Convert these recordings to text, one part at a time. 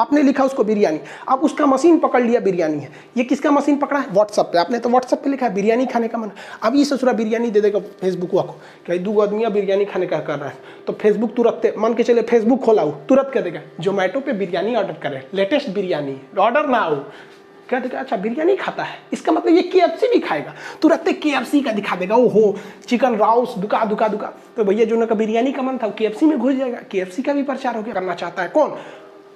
आपने लिखा उसको बिरयानी, अब उसका मशीन पकड़ लिया बिरयानी है। ये किसका मशीन पकड़ा है? व्हाट्सअप पे। आपने तो व्हाट्सअप पे लिखा है बिरयानी खाने का मन, अब ये ससुरा बिरयानी दे देगा फेसबुक को कि 2 आदमियाँ बिरयानी खाने का कर रहा है, तो फेसबुक तुरंत मान के चले फेसबुक खोला हो तुरंत कह देगा जोमेटो पे बिरयानी ऑर्डर करें, लेटेस्ट बिरयानी ऑर्डर ना हो, क्या देखा अच्छा बिरयानी खाता है, इसका मतलब ये KFC भी खाएगा, तुरंत KFC का दिखा देगा, ओहो चिकन राउस दुका दुका दुका। तो भैया जो का बिरयानी का मन था वो KFC में घुस जाएगा, KFC का भी प्रचार हो गया। करना चाहता है कौन?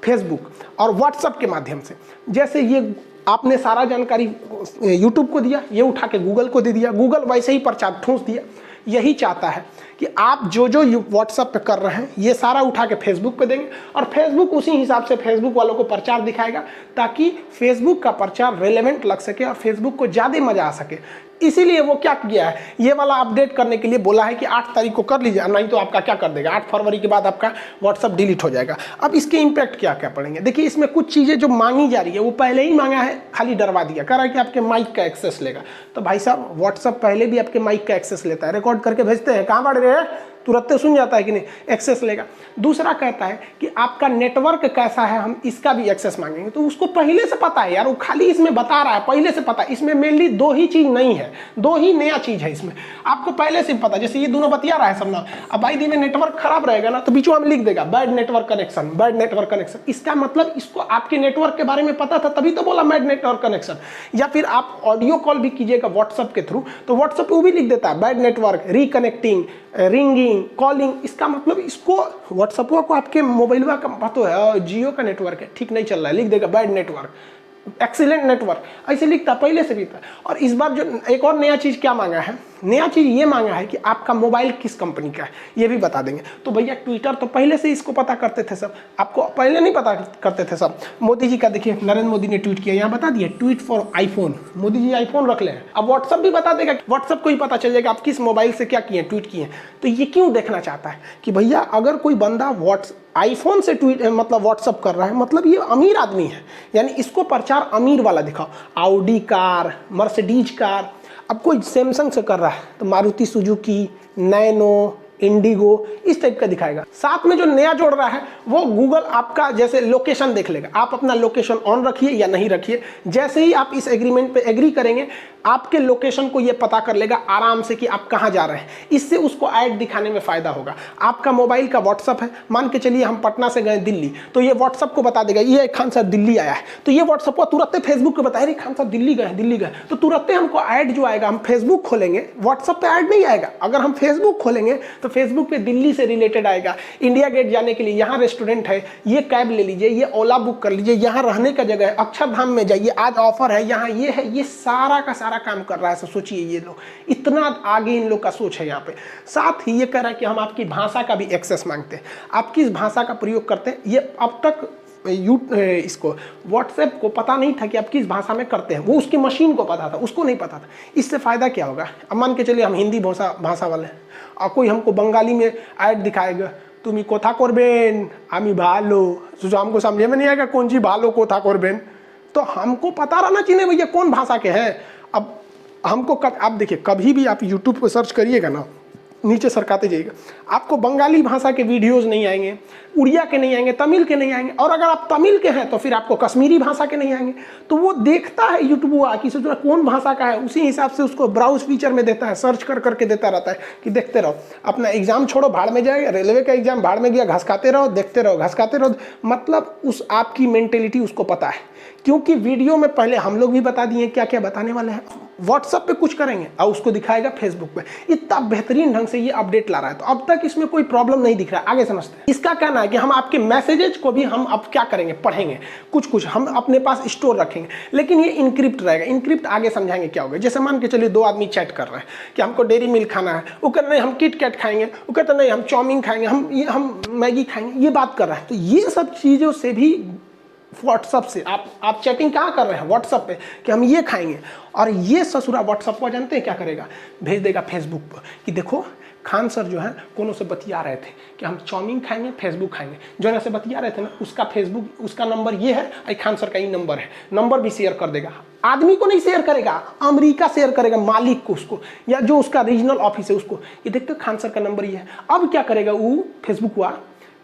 फेसबुक और व्हाट्सएप के माध्यम से। जैसे ये आपने सारा जानकारी यूट्यूब को दिया, ये उठा के गूगल को दे दिया, गूगल वैसे ही प्रचार ठूंस दिया। यही चाहता है कि आप जो जो व्हाट्सएप पे कर रहे हैं ये सारा उठा के फेसबुक पे देंगे और फेसबुक उसी हिसाब से फेसबुक वालों को प्रचार दिखाएगा, ताकि फेसबुक का प्रचार रेलेवेंट लग सके और फेसबुक को ज़्यादा मजा आ सके। इसीलिए वो क्या किया है, ये वाला अपडेट करने के लिए बोला है कि 8 तारीख को कर लीजिए, नहीं तो आपका क्या कर देगा, 8 फरवरी के बाद आपका व्हाट्सअप डिलीट हो जाएगा। अब इसके इम्पैक्ट क्या क्या पड़ेंगे, देखिए इसमें कुछ चीज़ें जो मांगी जा रही है वो पहले ही मांगा है, खाली डरवा दिया, कह रहा है कि आपके माइक का एक्सेस लेगा। तो भाई साहब व्हाट्सअप पहले भी आपके माइक का एक्सेस लेता है, रिकॉर्ड करके भेजते हैं, कहाँ बढ़ रहे हैं, तुरंत सुन जाता है कि नहीं, एक्सेस लेगा। दूसरा कहता है कि आपका नेटवर्क कैसा है, हम इसका भी एक्सेस मांगेंगे। तो उसको पहले से पता है यार, वो खाली इसमें बता रहा है पहले से पता है। इसमें मेनली 2 ही चीज़ नहीं है, 2 ही नया चीज़ है इसमें, आपको पहले से पता। जैसे ये दोनों बतिया रहा है सब ना, अब भाई दी में नेटवर्क खराब रहेगा ना तो बीचों में लिख देगा bad network connection, bad network connection. इसका मतलब इसको आपके नेटवर्क के बारे में पता था तभी तो बोला बैड नेटवर्क कनेक्शन। या फिर आप ऑडियो कॉल भी कीजिएगा व्हाट्सअप के थ्रू तो व्हाट्सअप पे वो भी लिख देता है bad network, reconnecting, ringing, calling. इसका मतलब इसको व्हाट्सएप को आपके मोबाइल का पता है जियो का नेटवर्क है, ठीक नहीं चल रहा है, लिख देगा बैड नेटवर्क, एक्सीलेंट नेटवर्क, ऐसे लिखता पहले से भी था। और इस बार जो एक और नया चीज़ क्या मांगा है, नया चीज़ ये मांगा है कि आपका मोबाइल किस कंपनी का है ये भी बता देंगे। तो भैया ट्विटर तो पहले से इसको पता करते थे सब, आपको पहले नहीं पता करते थे सब। मोदी जी का देखिए, नरेंद्र मोदी ने ट्वीट किया, यहाँ बता दिया tweet for iPhone, Modi ji iPhone रख ले। अब व्हाट्सअप भी बता देगा, व्हाट्सअप को ही पता चल जाएगा आप किस मोबाइल से क्या किए, ट्वीट किए। तो ये क्यों देखना चाहता है कि भैया अगर कोई बंदा आईफोन से ट्वीट मतलब व्हाट्सअप कर रहा है मतलब ये अमीर आदमी है, यानी इसको प्रचार अमीर वाला दिखाओ। ऑडी कार, मर्सिडीज कार, अब कोई सैमसंग से कर रहा है तो मारुति सुजुकी, नैनो, इंडिगो, इस टाइप का दिखाएगा। साथ में जो नया जोड़ रहा है वो गूगल आपका जैसे लोकेशन देख लेगा, आप अपना लोकेशन ऑन रखिए या नहीं रखिए। जैसे ही आप इस एग्रीमेंट पे एग्री करेंगे आपके लोकेशन को ये पता कर लेगा आराम से कि आप कहाँ जा रहे हैं। इससे उसको ऐड दिखाने में फ़ायदा होगा। आपका मोबाइल का व्हाट्सअप है, मान के चलिए हम पटना से गए दिल्ली, तो ये व्हाट्सअप को बता देगा ये खान साहब दिल्ली आया है, तो ये व्हाट्सअप को तुरंत फेसबुक को बताए रे खान साहब दिल्ली गए, दिल्ली गए, तो तुरंत हमको ऐड जो आएगा, हम फेसबुक खोलेंगे व्हाट्सअप पे ऐड नहीं आएगा। अगर हम फेसबुक खोलेंगे तो फेसबुक पे दिल्ली से रिलेटेड आएगा, इंडिया गेट जाने के लिए यहाँ रेस्टोरेंट है, ये कैब ले लीजिए, ये ओला बुक कर लीजिए, यहाँ रहने का जगह है, अक्षरधाम में जाइए आज ऑफर है, यहाँ ये है, ये सारा का सारा काम कर रहा है। तो सोचिए ये लोग इतना आगे इन लोग का सोच है यहाँ पे। साथ ही ये कह रहा है कि हम आपकी भाषा का भी एक्सेस मांगते हैं, आप किस भाषा का प्रयोग करते हैं। ये अब तक इसको व्हाट्सएप को पता नहीं था कि आप किस भाषा में करते हैं, वो उसकी मशीन को पता था, उसको नहीं पता था। इससे फ़ायदा क्या होगा, अब मान के चलिए हम हिंदी भाषा वाले हैं और कोई हमको बंगाली में ऐड दिखाएगा, तुम कोथा करबेन आमी भालो, तो हमको समझे में नहीं आएगा कौन सी भालो कोथा करबेन, तो हमको पता रहना चाहिए भैया कौन भाषा के हैं। अब हमको आप देखिए कभी भी आप यूट्यूब पर सर्च करिएगा ना, नीचे सरकाते जाइएगा, आपको बंगाली भाषा के वीडियोस नहीं आएंगे, उड़िया के नहीं आएंगे, तमिल के नहीं आएंगे, और अगर आप तमिल के हैं तो फिर आपको कश्मीरी भाषा के नहीं आएंगे। तो वो देखता है यूट्यूब कि सोचना कौन भाषा का है, उसी हिसाब से उसको ब्राउज फीचर में देता है, सर्च कर करके देता रहता है कि देखते रहो। अपना एग्जाम छोड़ो भाड़ में जाएगा, रेलवे का एग्जाम भाड़ में गया, घसकाते रहो, देखते रहो, घसकाते रहो। मतलब उस आपकी मेंटेलिटी उसको पता है, क्योंकि वीडियो में पहले हम लोग भी बता दिए क्या क्या बताने वाले हैं। व्हाट्सएप पे कुछ करेंगे और उसको दिखाएगा फेसबुक पे। इतना बेहतरीन ढंग से ये अपडेट ला रहा है, तो अब तक इसमें कोई प्रॉब्लम नहीं दिख रहा है। आगे समझते हैं। इसका कहना है कि हम आपके मैसेजेस को भी हम अब क्या करेंगे, पढ़ेंगे, कुछ हम अपने पास स्टोर रखेंगे, लेकिन ये इनक्रिप्ट रहेगा। इनक्रिप्ट आगे समझाएंगे क्या होगा। जैसे मान के चलिए 2 आदमी चैट कर रहे हैं कि हमको डेयरी मिल्क खाना है, वो कहते नहीं हम किट कैट खाएंगे, वो कहते नहीं हम चाउमीन खाएंगे, हम मैगी खाएंगे, ये बात कर रहा है। तो ये सब चीज़ों से भी व्हाट्सअप से आप चैटिंग कहाँ कर रहे हैं, व्हाट्सअप पे, कि हम ये खाएंगे, और ये ससुरा व्हाट्सअप को जानते हैं क्या करेगा, भेज देगा फेसबुक पर कि देखो खान सर जो है कोनो से बतिया रहे थे कि हम चाउमीन खाएंगे, फेसबुक खाएंगे, जो ना से बतिया रहे थे ना उसका फेसबुक, उसका नंबर ये है, आई खान सर का ये नंबर है, नंबर भी शेयर कर देगा। आदमी को नहीं शेयर करेगा, अमेरिका शेयर करेगा, मालिक को, उसको, या जो उसका रीजनल ऑफिस है उसको, ये देखते हो खान सर का नंबर ये है। अब क्या करेगा वो फेसबुक हुआ,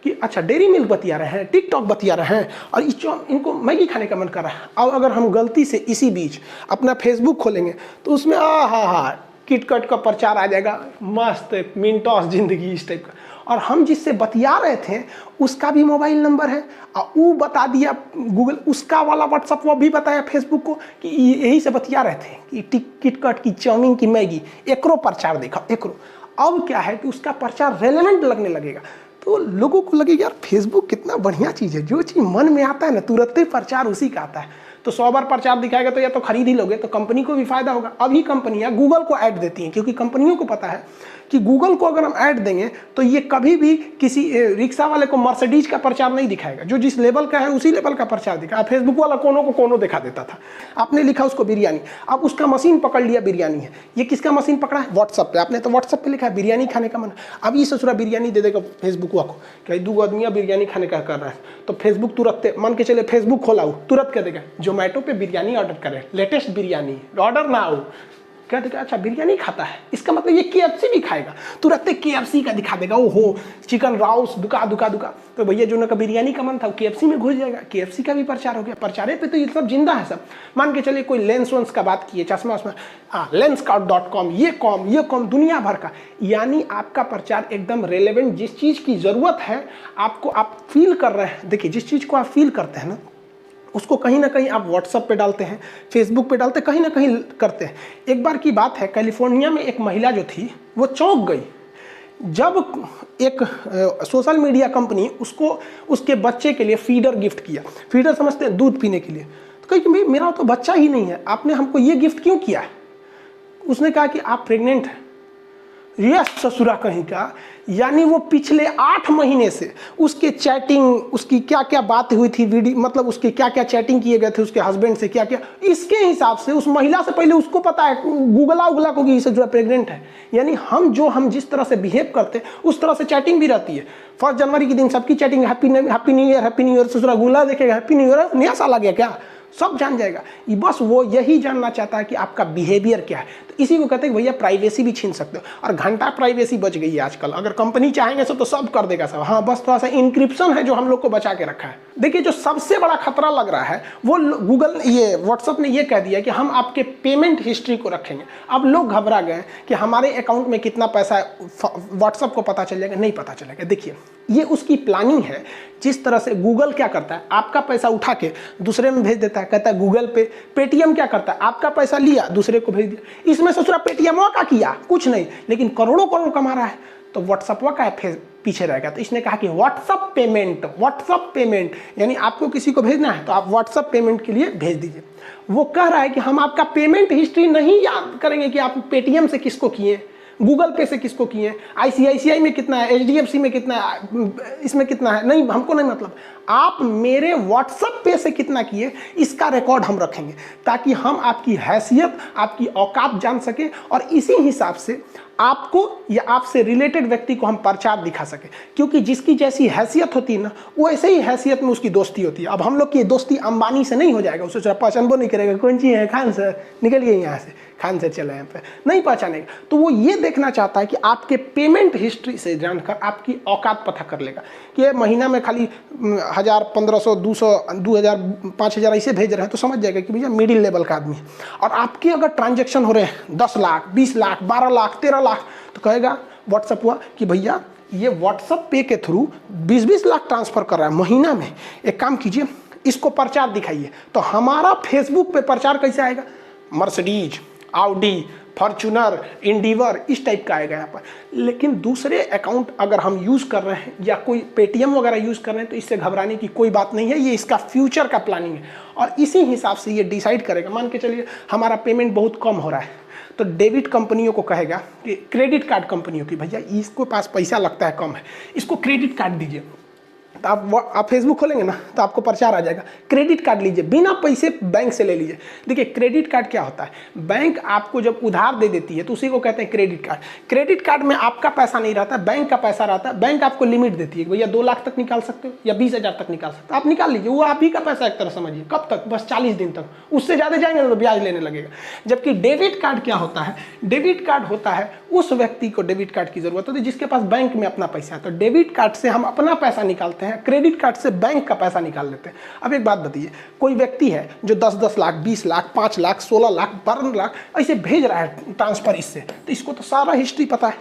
कि अच्छा डेयरी मिल्क बतिया रहे हैं, टिकटॉक बतिया रहे हैं, और इनको मैगी खाने का मन कर रहा है। अब अगर हम गलती से इसी बीच अपना फेसबुक खोलेंगे तो उसमें हा किटकट का प्रचार आ जाएगा, मस्त मिनटॉस जिंदगी इस टाइप का, और हम जिससे बतिया रहे थे उसका भी मोबाइल नंबर है और वो बता दिया गूगल, उसका वाला व्हाट्सअप वो भी बताया फेसबुक को कि यही से बतिया रहे थे कि किटकट की चाउमीन की मैगी एकरो प्रचार देखा एकरो। अब क्या है कि उसका प्रचार रेलेवेंट लगने लगेगा, तो लोगों को लगेगा यार फेसबुक कितना बढ़िया चीज़ है, जो चीज़ मन में आता है ना तुरंत ही प्रचार उसी का आता है। तो 100 बार प्रचार दिखाएगा तो या तो खरीद ही लोगे, तो कंपनी को भी फायदा होगा। अभी कंपनियां गूगल को ऐड देती हैं क्योंकि कंपनियों को पता है कि गूगल को अगर हम ऐड देंगे तो ये कभी भी किसी रिक्शा वाले को मर्सिडीज का प्रचार नहीं दिखाएगा, जो जिस लेवल का है उसी लेवल का प्रचार दिखाएगा। फेसबुक वाला कोनो को कोनो दिखा देता था, आपने लिखा उसको बिरयानी, अब उसका मशीन पकड़ लिया बिरयानी है। ये किसका मशीन पकड़ा है? व्हाट्सअप पे, आपने तो व्हाट्सअप पे लिखा है बिरयानी खाने का मन, अब ये ससुरा बिरयानी दे देगा फेसबुक को कि 2 आदमियाँ बिरयानी खाने का कर रहा है, तो फेसबुक तुरंत मान के चले फेसबुक खोला हो तुरंत कह देगा जोमेटो पे बिरयानी ऑर्डर करें, लेटेस्ट बिरयानी ऑर्डर ना हो, क्या देखा अच्छा बिरयानी खाता है, इसका मतलब ये KFC भी खाएगा, तुरंत KFC का दिखा देगा, ओहो चिकन राउस दुका दुका दुका, तो भैया जो का बिरयानी का मन था KFC में घुस जाएगा, KFC का भी प्रचार हो गया। प्रचारे पे तो ये सब जिंदा है सब। मान के चलिए कोई लेंस वेंस का बात किए, चश्मा वश्मा, Lenscout.com, ये कॉम दुनिया भर का, यानी आपका प्रचार एकदम रेलेवेंट, जिस चीज़ की ज़रूरत है आपको, आप फील कर रहे हैं। देखिए जिस चीज़ को आप फील करते हैं ना उसको कहीं ना कहीं आप व्हाट्सअप पे डालते हैं, फेसबुक पे डालते हैं, कहीं ना कहीं करते हैं। एक बार की बात है, कैलिफोर्निया में एक महिला जो थी वो चौंक गई जब एक सोशल मीडिया कंपनी उसको उसके बच्चे के लिए फीडर गिफ्ट किया। फीडर समझते हैं दूध पीने के लिए, तो कही कि भाई मेरा तो बच्चा ही नहीं है, आपने हमको ये गिफ्ट क्यों किया है? उसने कहा कि आप प्रेग्नेंट हैं। यस ससुरा कहीं का, यानी वो पिछले 8 महीने से उसके चैटिंग, उसकी क्या क्या बात हुई थी, वीडियो मतलब उसके क्या क्या चैटिंग किए गए थे उसके हस्बैंड से, क्या क्या, इसके हिसाब से उस महिला से पहले उसको पता है गूगला को कि इसे जो है प्रेग्नेंट है। यानी हम जिस तरह से बिहेव करते हैं उस तरह से चैटिंग भी रहती है। 1 जनवरी के दिन सबकी चैटिंग हैप्पी न्यू ईयर, ससुरा गुला देखेगा हैप्पी न्यू ईयर, नया साल आ गया क्या, सब जान जाएगा। बस वो यही जानना चाहता है कि आपका बिहेवियर क्या है। तो इसी को कहते हैं भैया प्राइवेसी भी छीन सकते हो, और घंटा प्राइवेसी बच गई है आजकल। अगर कंपनी चाहेंगे तो सब कर देगा सब, हाँ बस थोड़ा सा इंक्रिप्शन है जो हम लोग को बचा के रखा है। देखिए जो सबसे बड़ा खतरा लग रहा है वो गूगल, ये व्हाट्सअप ने ये कह दिया कि हम आपके पेमेंट हिस्ट्री को रखेंगे। अब लोग घबरा गए कि हमारे अकाउंट में कितना पैसा है व्हाट्सअप को पता चल जाएगा, नहीं पता चलेगा। देखिए ये उसकी प्लानिंग है। जिस तरह से गूगल क्या करता है, आपका पैसा उठा के दूसरे में भेज देता है, कहता है गूगल पे। पेटीएम क्या करता है, आपका पैसा लिया दूसरे को भेज दिया। इसमें ससुरा पेटीएम का किया कुछ नहीं, लेकिन करोड़ों करोड़ कमा रहा है, तो व्हाट्सअप का है पीछे रहेगा। तो इसने कहा कि व्हाट्सअप पेमेंट यानी आपको किसी को भेजना है तो आप व्हाट्सअप पेमेंट के लिए भेज दीजिए। वो कह रहा है कि हम आपका पेमेंट हिस्ट्री नहीं याद करेंगे कि आप पेटीएम से किसको किए, गूगल पे से किसको किए, ICICI में कितना है, HDFC में कितना है, इसमें कितना है, नहीं हमको नहीं मतलब, आप मेरे व्हाट्सएप पे से कितना किए इसका रिकॉर्ड हम रखेंगे, ताकि हम आपकी हैसियत, आपकी औकात जान सके, और इसी हिसाब से आपको या आपसे रिलेटेड व्यक्ति को हम प्रचार दिखा सके। क्योंकि जिसकी जैसी हैसियत होती है ना, वो ऐसे ही हैसियत में उसकी दोस्ती होती है। अब हम लोग की दोस्ती अंबानी से नहीं हो जाएगा, उसे जरा पहचानबो नहीं करेगा, कौन सी है खान सर, निकलिए यहाँ से, खान सर चले यहाँ पे, नहीं पहचानेगा। तो वो ये देखना चाहता है कि आपके पेमेंट हिस्ट्री से जानकर आपकी औकात पता कर लेगा कि ये महीना में खाली 1000, 1500, 200, 2000, 5000 ऐसे भेज रहे हैं, तो समझ जाएगा कि भैया मिडिल लेवल का आदमी है। और आपके अगर ट्रांजेक्शन हो रहे हैं 10 लाख, 20 लाख, 12 लाख, 13 लाख, तो कहेगा व्हाट्सअप हुआ कि भैया ये व्हाट्सअप पे के थ्रू 20-20 लाख ट्रांसफर कर रहा है महीना में, एक काम कीजिए इसको प्रचार दिखाइए। तो हमारा फेसबुक पे प्रचार कैसे आएगा, मर्सिडीज, ऑडी, फॉर्च्यूनर, इंडिवर, इस टाइप का आएगा यहाँ पर। लेकिन दूसरे अकाउंट अगर हम यूज़ कर रहे हैं या कोई पेटीएम वगैरह यूज़ कर रहे हैं तो इससे घबराने की कोई बात नहीं है, ये इसका फ्यूचर का प्लानिंग है। और इसी हिसाब से ये डिसाइड करेगा। मान के चलिए हमारा पेमेंट बहुत कम हो रहा है, तो डेबिट कंपनियों को कहेगा कि क्रेडिट कार्ड कंपनियों की, भैया इसको पास पैसा लगता है कम है, इसको क्रेडिट कार्ड दीजिए। तो आप फेसबुक खोलेंगे ना तो आपको प्रचार आ जाएगा, क्रेडिट कार्ड लीजिए, बिना पैसे बैंक से ले लीजिए। देखिए क्रेडिट कार्ड क्या होता है, बैंक आपको जब उधार दे देती है तो उसी को कहते हैं क्रेडिट कार्ड। क्रेडिट कार्ड में आपका पैसा नहीं रहता, बैंक का पैसा रहता है। बैंक आपको लिमिट देती है, भैया 2 लाख तक निकाल सकते हो या 20,000 तक निकाल सकते हो, आप निकाल लीजिए, वो आप ही का पैसा एक तरह समझिए। कब तक? बस 40 दिन तक, उससे ज़्यादा जाएंगे तो ब्याज लेने लगेगा। जबकि डेबिट कार्ड क्या होता है, डेबिट कार्ड होता है उस व्यक्ति को डेबिट कार्ड की जरूरत होती है जिसके पास बैंक में अपना पैसा है। तो डेबिट कार्ड से हम अपना पैसा निकालते हैं, क्रेडिट कार्ड से बैंक का पैसा निकाल लेते हैं। अब एक बात बताइए, कोई व्यक्ति है जो 10-10 लाख, 20 लाख, 5 लाख, 16 लाख, 12 लाख ऐसे भेज रहा है ट्रांसफर इससे, तो इसको तो सारा हिस्ट्री पता है।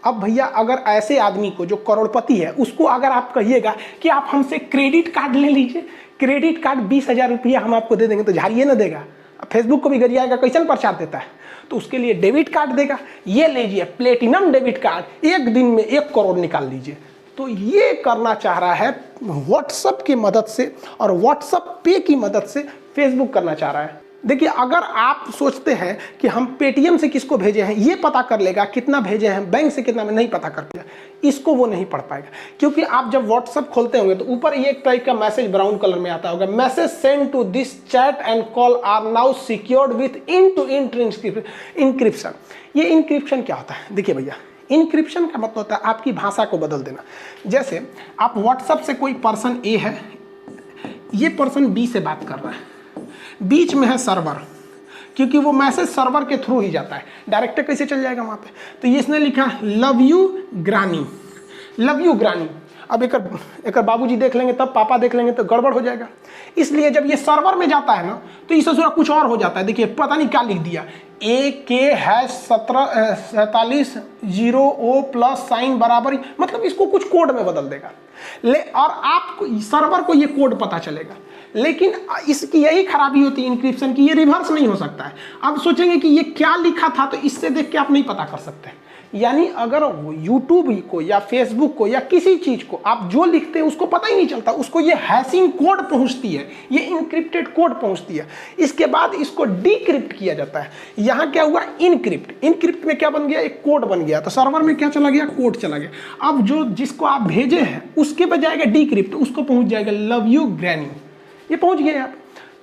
अब भैया अगर ऐसे आदमी को जो करोड़पति है उसको अगर आप कहिएगा कि आप हमसे क्रेडिट कार्ड ले लीजिए, क्रेडिट कार्ड 20,000 रुपया हम आपको दे देंगे, तो झाड़िए ना देगा। फेसबुक को भी गरियाएगा, कैसन प्रचार देता है, तो उसके लिए डेबिट कार्ड देगा। ये लीजिए प्लेटिनम डेबिट कार्ड, 1 दिन में 1 करोड़ निकाल लीजिए। तो ये करना चाह रहा है व्हाट्सएप की मदद से, और व्हाट्सएप पे की मदद से फेसबुक करना चाह रहा है। देखिए अगर आप सोचते हैं कि हम पेटीएम से किसको भेजे हैं ये पता कर लेगा, कितना भेजे हैं, बैंक से कितना नहीं पता कर पाएगा, इसको वो नहीं पढ़ पाएगा। क्योंकि आप जब व्हाट्सएप खोलते होंगे तो ऊपर ये एक टाइप का मैसेज ब्राउन कलर में आता होगा, message send to this chat and call are now secured with end-to-end encryption. ये इंक्रिप्शन क्या होता है? देखिए भैया, इंक्रिप्शन का मतलब होता है आपकी भाषा को बदल देना। जैसे आप व्हाट्सएप से कोई पर्सन ए है, ये पर्सन बी से बात कर रहा है, बीच में है सर्वर, क्योंकि वो मैसेज सर्वर के थ्रू ही जाता है, डायरेक्ट कैसे चल जाएगा वहाँ पे। तो ये इसने लिखा love you granny, love you granny. अब एक बाबूजी देख लेंगे, तब पापा देख लेंगे तो गड़बड़ हो जाएगा। इसलिए जब ये सर्वर में जाता है ना तो इस ससुरा कुछ और हो जाता है। देखिए पता नहीं क्या लिख दिया, AK#17 प्लस साइन बराबर, मतलब इसको कुछ कोड में बदल देगा और आप सर्वर को ये कोड पता चलेगा। लेकिन इसकी यही खराबी होती है इंक्रिप्शन की, ये रिवर्स नहीं हो सकता है। आप सोचेंगे कि ये क्या लिखा था, तो इससे देख के आप नहीं पता कर सकते। यानी अगर यूट्यूब को या फेसबुक को या किसी चीज को आप जो लिखते हैं उसको पता ही नहीं चलता, उसको ये हैशिंग कोड पहुंचती है, ये इंक्रिप्टेड कोड पहुंचती है। इसके बाद इसको डिक्रिप्ट किया जाता है। यहाँ क्या हुआ, इनक्रिप्ट। इनक्रिप्ट में क्या बन गया, एक कोड बन गया। तो सर्वर में क्या चला गया, कोड चला गया। अब जो जिसको आप भेजे हैं उसके पे जाएगा डिक्रिप्ट, उसको पहुंच जाएगा लव यू ग्रैनी, ये पहुंच गए आप।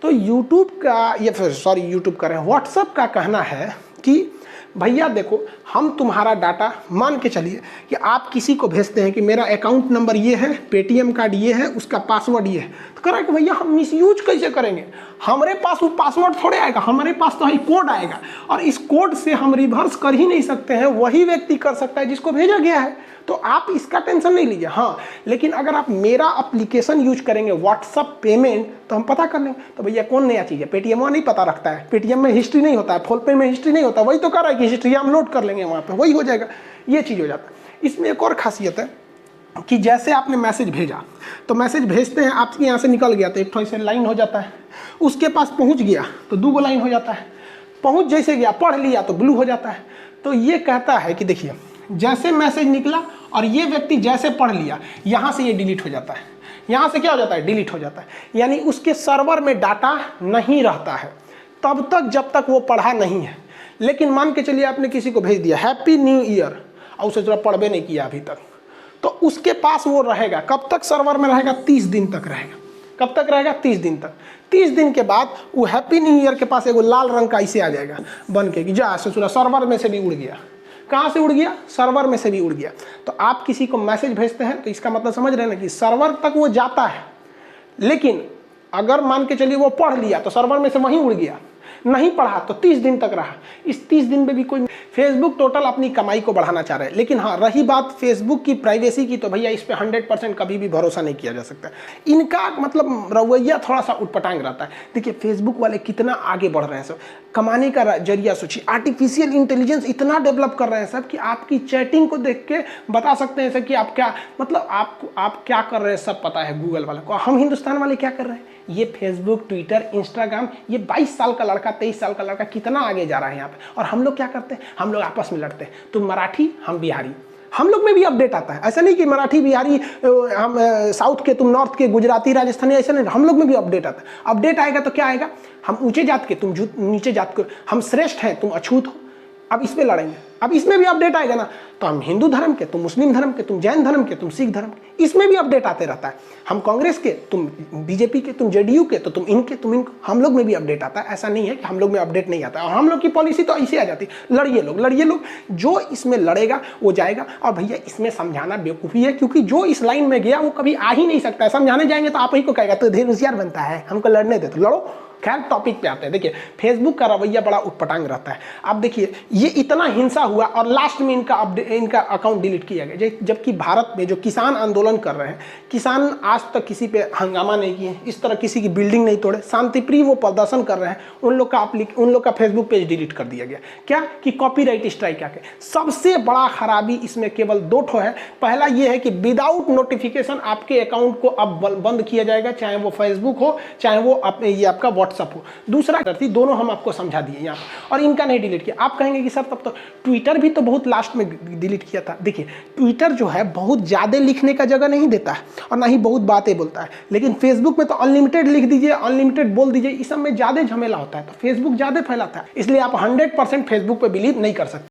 तो यूट्यूब का ये यूट्यूब का व्हाट्सएप का कहना है कि भैया देखो, हम तुम्हारा डाटा मान के चलिए कि आप किसी को भेजते हैं कि मेरा अकाउंट नंबर ये है, पेटीएम कार्ड ये है, उसका पासवर्ड ये है, तो कह रहा है कि भैया हम मिसयूज कैसे करेंगे, हमारे पास वो पासवर्ड थोड़े आएगा, हमारे पास तो ही कोड आएगा, और इस कोड से हम रिवर्स कर ही नहीं सकते हैं, वही व्यक्ति कर सकता है जिसको भेजा गया है। तो आप इसका टेंशन नहीं लीजिए। हाँ, लेकिन अगर आप मेरा एप्लीकेशन यूज करेंगे व्हाट्सएप पेमेंट, तो हम पता कर लेंगे। तो भैया कौन नया चीज़ है, पेटीएम नहीं पता रखता है, पेटीएम में हिस्ट्री नहीं होता है, फोनपे में हिस्ट्री नहीं होता, वही तो कर रहा है कि हिस्ट्री हम लोड कर लेंगे वहाँ पे, वही हो जाएगा, ये चीज़ हो जाता है। इसमें एक और खासियत है कि जैसे आपने मैसेज भेजा, तो मैसेज भेजते हैं आपके यहाँ से निकल गया तो एक ठो ऐसे लाइन हो जाता है, उसके पास पहुँच गया तो 2 लाइन हो जाता है, पहुँच जैसे गया पढ़ लिया तो ब्लू हो जाता है। तो ये कहता है कि देखिए जैसे मैसेज निकला और ये व्यक्ति जैसे पढ़ लिया, यहाँ से ये डिलीट हो जाता है, यहाँ से क्या हो जाता है, डिलीट हो जाता है। यानी उसके सर्वर में डाटा नहीं रहता है तब तक जब तक वो पढ़ा नहीं है। लेकिन मान के चलिए आपने किसी को भेज दिया हैप्पी न्यू ईयर और उसे जरा पढ़ भी नहीं किया अभी तक, तो उसके पास वो रहेगा, कब तक सर्वर में रहेगा, 30 दिन तक रहेगा। कब तक रहेगा, 30 दिन तक। 30 दिन के बाद वो हैप्पी न्यू ईयर के पास एगो लाल रंग का ऐसे आ जाएगा बन के कि जा ससुरा सर्वर में से भी उड़ गया। कहाँ से उड़ गया, सर्वर में से भी उड़ गया। तो आप किसी को मैसेज भेजते हैं तो इसका मतलब समझ रहे हैं ना कि सर्वर तक वो जाता है, लेकिन अगर मान के चलिए वो पढ़ लिया तो सर्वर में से वहीं उड़ गया, नहीं पढ़ा तो 30 दिन तक रहा। इस 30 दिन में भी कोई, फेसबुक टोटल अपनी कमाई को बढ़ाना चाह रहा है। लेकिन हाँ, रही बात फेसबुक की प्राइवेसी की, तो भैया इस पे 100% कभी भी भरोसा नहीं किया जा सकता। इनका मतलब रवैया थोड़ा सा उटपटांग रहता है। देखिए फेसबुक वाले कितना आगे बढ़ रहे हैं सब, कमाने का जरिया सोचिए, आर्टिफिशियल इंटेलिजेंस इतना डेवलप कर रहे हैं सब कि आपकी चैटिंग को देख के बता सकते हैं सर कि आप क्या, मतलब आप क्या कर रहे हैं सब पता है गूगल वाले को। हम हिंदुस्तान वाले क्या कर रहे हैं, ये फेसबुक, ट्विटर, इंस्टाग्राम, ये 22 साल का लड़का, 23 साल का लड़का कितना आगे जा रहा है यहाँ पे। और हम लोग क्या करते हैं, हम लोग आपस में लड़ते हैं, तुम मराठी हम बिहारी। हम लोग में भी अपडेट आता है, ऐसा नहीं कि मराठी बिहारी हम साउथ के, तुम नॉर्थ के, गुजराती, राजस्थानी, ऐसा नहीं, हम लोग में भी अपडेट आता है। अपडेट आएगा तो क्या आएगा, हम ऊंचे जात के, तुम नीचे जात के, हम श्रेष्ठ हैं, तुम अछूत हो, अब इस पे लड़ेंगे, अब इसमें भी अपडेट आएगा ना, तो हम हिंदू धर्म के, तुम मुस्लिम धर्म के, तुम जैन धर्म के, तुम सिख धर्म के, इसमें भी अपडेट आते रहता है। हम कांग्रेस के, तुम बीजेपी के, तुम जेडीयू के, तो तुम इनके, तुम इनको, हम लोग में भी अपडेट आता है। ऐसा नहीं है कि हम लोग में अपडेट नहीं आता है। और हम लोग की पॉलिसी तो ऐसे आ जाती है, लड़िए लोग, लड़िए लोग, जो इसमें लड़ेगा वो जाएगा। और भैया इसमें समझाना बेवकूफ़ी है, क्योंकि जो इस लाइन में गया वो कभी आ ही नहीं सकता है। समझाने जाएंगे तो आप ही को कहेगा तो ढेर होशियार बनता है, हमको लड़ने दे तो लड़ो। खैर टॉपिक पे आते हैं। देखिए फेसबुक का रवैया बड़ा उटपटांग रहता है। अब देखिए ये इतना हिंसा हुआ और लास्ट में इनका अकाउंट डिलीट किया गया, जबकि भारत में जो किसान आंदोलन कर रहे हैं, किसान आज तक किसी पे हंगामा नहीं किए, इस तरह किसी की बिल्डिंग नहीं तोड़े, शांतिप्रिय वो प्रदर्शन कर रहे हैं, उन लोग का फेसबुक पेज डिलीट कर दिया गया। क्या कि कॉपीराइट स्ट्राइक आके। सबसे बड़ा खराबी इसमें केवल दो ठो है। पहला ये है कि विदाउट नोटिफिकेशन आपके अकाउंट को अब बंद किया जाएगा, चाहे वो फेसबुक हो चाहे वो ये आपका व्हाट्सअप हो। दूसरा करती, दोनों हम आपको समझा दिए यहाँ पर, और इनका नहीं डिलीट किया। आप कहेंगे कि सर तब तो ट्विटर भी तो बहुत लास्ट में डिलीट किया था। देखिए ट्विटर जो है बहुत ज़्यादा लिखने का जगह नहीं देता है और ना ही बहुत बातें बोलता है, लेकिन फेसबुक में तो अनलिमिटेड लिख दीजिए, अनलिमिटेड बोल दीजिए, इस सब में ज़्यादा झमेला होता है, तो फेसबुक ज़्यादा फैलाता है। इसलिए आप 100% फेसबुक पर बिलीव नहीं कर सकते।